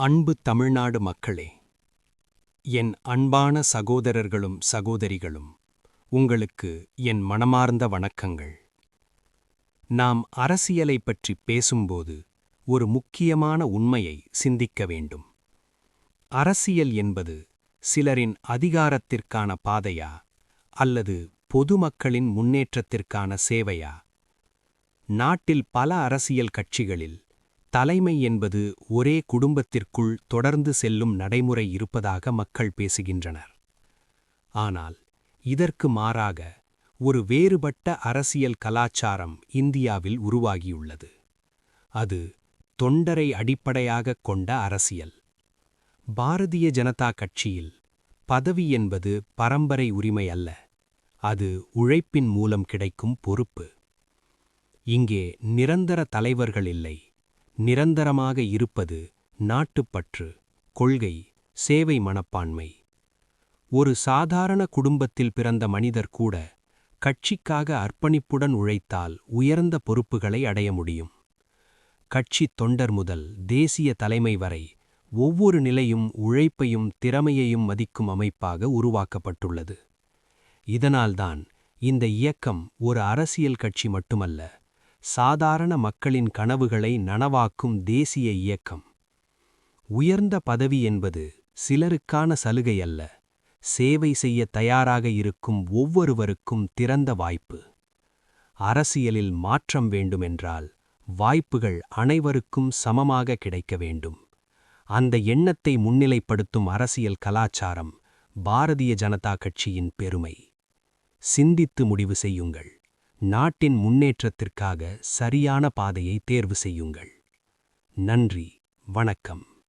அன்பு தமிழ்நாடு மக்களே, என் அன்பான சகோதரர்களும் சகோதரிகளும், உங்களுக்கு என் மனமார்ந்த வணக்கங்கள். நாம் அரசியலைப் பற்றி பேசும்போது ஒரு முக்கியமான உண்மையை சிந்திக்க வேண்டும். அரசியல் என்பது சிலரின் அதிகாரத்திற்கான பாதையா அல்லது பொதுமக்களின் முன்னேற்றத்திற்கான சேவையா? நாட்டில் பல அரசியல் கட்சிகளில் தலைமை என்பது ஒரே குடும்பத்திற்குள் தொடர்ந்து செல்லும் நடைமுறை இருப்பதாக மக்கள் பேசுகின்றனர். ஆனால் இதற்கு மாறாக ஒரு வேறுபட்ட அரசியல் கலாச்சாரம் இந்தியாவில் உருவாகியுள்ளது. அது தொண்டரை அடிப்படையாகக் கொண்ட அரசியல். பாரதிய ஜனதா கட்சியில் பதவி என்பது பரம்பரை உரிமை அல்ல, அது உழைப்பின் மூலம் கிடைக்கும் பொறுப்பு. இங்கே நிரந்தர தலைவர்கள் இல்லை. நிரந்தரமாக இருப்பது நாட்டுப்பற்று, கொள்கை, சேவை மனப்பான்மை. ஒரு சாதாரண குடும்பத்தில் பிறந்த மனிதர் கூட கட்சிக்காக அர்ப்பணிப்புடன் உழைத்தால் உயர்ந்த பொறுப்புகளை அடைய முடியும். கட்சித் தொண்டர் முதல் தேசிய தலைமை வரை ஒவ்வொரு நிலையும் உழைப்பையும் திறமையையும் மதிக்கும் அமைப்பாக உருவாக்கப்பட்டுள்ளது. இதனால்தான் இந்த இயக்கம் ஒரு அரசியல் கட்சி மட்டுமல்ல, சாதாரண மக்களின் கனவுகளை நனவாக்கும் தேசிய இயக்கம். உயர்ந்த பதவி என்பது சிலருக்கான சலுகை அல்ல, சேவை செய்ய தயாராக இருக்கும் ஒவ்வொருவருக்கும் திறந்த வாய்ப்பு. அரசியலில் மாற்றம் வேண்டுமென்றால் வாய்ப்புகள் அனைவருக்கும் சமமாக கிடைக்க வேண்டும். அந்த எண்ணத்தை முன்னிலைப்படுத்தும் அரசியல் கலாச்சாரம் பாரதிய ஜனதா கட்சியின் பெருமை. சிந்தித்து முடிவு செய்யுங்கள். நாட்டின் முன்னேற்றத்திற்காக சரியான பாதையை தேர்வு செய்யுங்கள். நன்றி, வணக்கம்.